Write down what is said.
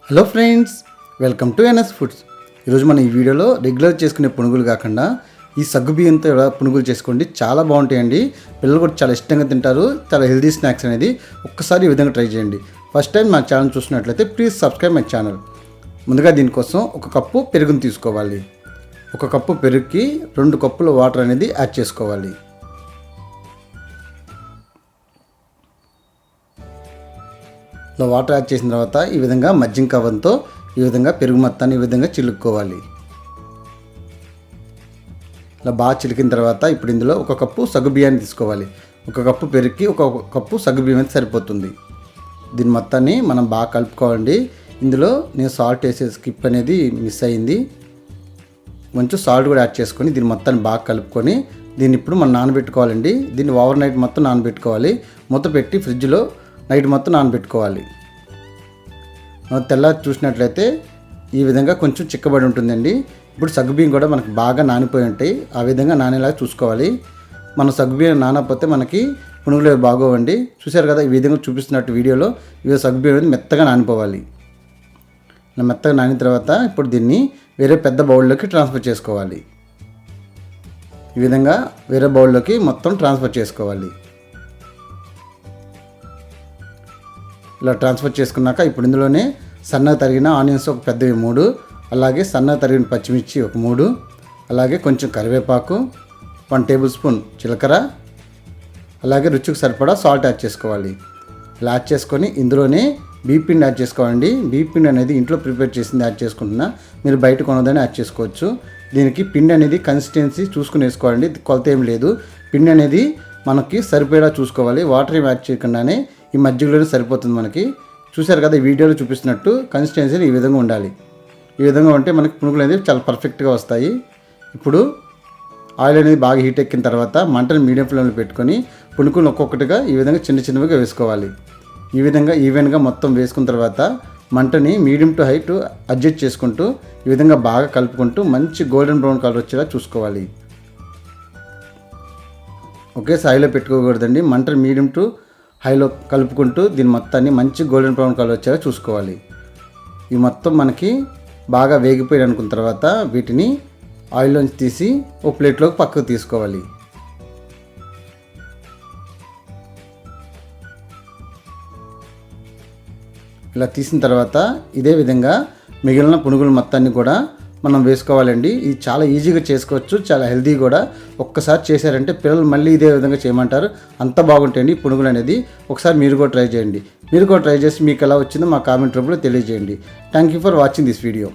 Hello friends, welcome to NS foods. ఈరోజు మనం ఈ వీడియోలో రెగ్యులర్ చేసుకునే పునుగులు కాకుండా ఈ సగ్గుబియ్యంతో ఎలా పునుగులు చేసుకోండి. చాలా బాగుంటాయండి. పిల్లలు కూడా చాలా ఇష్టంగా తింటారు. చాలా హెల్దీ స్నాక్స్ అనేది ఒక్కసారి ఈ విధంగా ట్రై చేయండి. ఫస్ట్ టైం మా ఛానల్ చూసినట్లయితే ప్లీజ్ సబ్స్క్రైబ్ మై ఛానల్. ముందుగా దీనికోసం ఒక కప్పు పెరుగుని తీసుకోవాలి. ఒక కప్పు పెరుగుకి 2 కప్పుల వాటర్ అనేది యాడ్ చేసుకోవాలి. ఇలా వాటర్ యాడ్ చేసిన తర్వాత ఈ విధంగా మజ్జిగ కవ్వంతో ఈ విధంగా పెరుగు మొత్తాన్ని ఈ విధంగా చిలుక్కోవాలి. ఇలా బాగా చిలికిన తర్వాత ఇప్పుడు ఇందులో ఒక కప్పు సగ్గుబియ్యాన్ని తీసుకోవాలి. ఒక కప్పు పెరుగుకి ఒక కప్పు సగ్గుబియ్యం అయితే సరిపోతుంది. దీని మొత్తాన్ని మనం బాగా కలుపుకోవాలండి. ఇందులో నేను సాల్ట్ వేసే స్కిప్ అనేది మిస్ అయింది. కొంచెం సాల్ట్ కూడా యాడ్ చేసుకొని దీని మొత్తాన్ని బాగా కలుపుకొని దీన్ని ఇప్పుడు మనం నానబెట్టుకోవాలండి. దీన్ని ఓవర్ నైట్ మొత్తం నానబెట్టుకోవాలి. మూత పెట్టి ఫ్రిడ్జ్లో నైట్ మొత్తం నానబెట్టుకోవాలి. తెల్లారి చూసినట్లయితే ఈ విధంగా కొంచెం చిక్కబడి ఉంటుందండి. ఇప్పుడు సగ్గుబియ్యం కూడా మనకు బాగా నానిపోయి ఉంటాయి. ఆ విధంగా నానేలాగా చూసుకోవాలి. మన సగ్గుబియ్యం నానకపోతే మనకి పునుగులు బాగోవండి. చూశారు కదా, ఈ విధంగా చూపిస్తున్నట్టు వీడియోలో ఇవి సగ్గుబియ్యం అనేది మెత్తగా నానిపోవాలి. మెత్తగా నానిన తర్వాత ఇప్పుడు దీన్ని వేరే పెద్ద బౌల్లోకి ట్రాన్స్ఫర్ చేసుకోవాలి. ఈ విధంగా వేరే బౌల్లోకి మొత్తం ట్రాన్స్ఫర్ చేసుకోవాలి. ఇలా ట్రాన్స్ఫర్ చేసుకున్నాక ఇప్పుడు ఇందులోనే సన్నగా తరిగిన ఆనియన్స్ ఒక పెద్దవి 3, అలాగే సన్నగా తరిగిన పచ్చిమిర్చి ఒక 3, అలాగే కొంచెం కరివేపాకు, 1 టేబుల్ స్పూన్ జీలకర్ర, అలాగే రుచికి సరిపడా సాల్ట్ యాడ్ చేసుకోవాలి. ఇలా యాడ్ చేసుకొని ఇందులోనే బియ్యం పిండి యాడ్ చేసుకోవాలండి. బియ్యం పిండి అనేది ఇంట్లో ప్రిపేర్ చేసింది యాడ్ చేసుకుంటున్నా. మీరు బయట కొనదని యాడ్ చేసుకోవచ్చు. దీనికి పిండి అనేది కన్సిస్టెన్సీ చూసుకుని వేసుకోవాలండి. కొలత ఏం లేదు. పిండి అనేది మనకి సరిపోయేలా చూసుకోవాలి. వాటర్ ఏం యాడ్ చేయకుండానే ఈ మజ్జిగలోనే సరిపోతుంది మనకి. చూశారు కదా, ఈ వీడియోలో చూపిస్తున్నట్టు కన్సిస్టెన్సీ ఈ విధంగా ఉండాలి. ఈ విధంగా ఉంటే మనకి పునుగులు అనేది చాలా పర్ఫెక్ట్గా వస్తాయి. ఇప్పుడు ఆయిల్ అనేది బాగా హీట్ ఎక్కిన తర్వాత మంటను మీడియం ఫ్లేమ్లో పెట్టుకొని పునుగులు ఒక్కొక్కటిగా ఈ విధంగా చిన్నగా వేసుకోవాలి. ఈ విధంగా ఈవెన్గా మొత్తం వేసుకున్న తర్వాత మంటని medium to high to adjust చేసుకుంటూ ఈ విధంగా బాగా కలుపుకుంటూ మంచి గోల్డెన్ బ్రౌన్ కలర్ వచ్చేలా చూసుకోవాలి. ఒకేసారి హైలో పెట్టుకోకూడదండి. మంటని మీడియం టు హైలో కలుపుకుంటూ దీని మొత్తాన్ని మంచి గోల్డెన్ బ్రౌన్ కలర్ వచ్చేలా చూసుకోవాలి. ఇవి మొత్తం మనకి బాగా వేగిపోయి అనుకున్న తర్వాత వీటిని ఆయిల్లోంచి తీసి ఒక ప్లేట్లోకి పక్కకు తీసుకోవాలి. ఇలా తీసిన తర్వాత ఇదే విధంగా మిగిలిన పునుగుల మొత్తాన్ని కూడా మనం వేసుకోవాలండి. ఇది చాలా ఈజీగా చేసుకోవచ్చు, చాలా హెల్తీ కూడా. ఒక్కసారి చేశారంటే పిల్లలు మళ్ళీ ఇదే విధంగా చేయమంటారు. అంత బాగుంటాయండి పునుగులు అనేది. ఒకసారి మీరు కూడా ట్రై చేయండి. మీరు కూడా ట్రై చేసి మీకు ఎలా వచ్చిందో మా కామెంట్ రూపంలో తెలియజేయండి. Thank you for watching this video.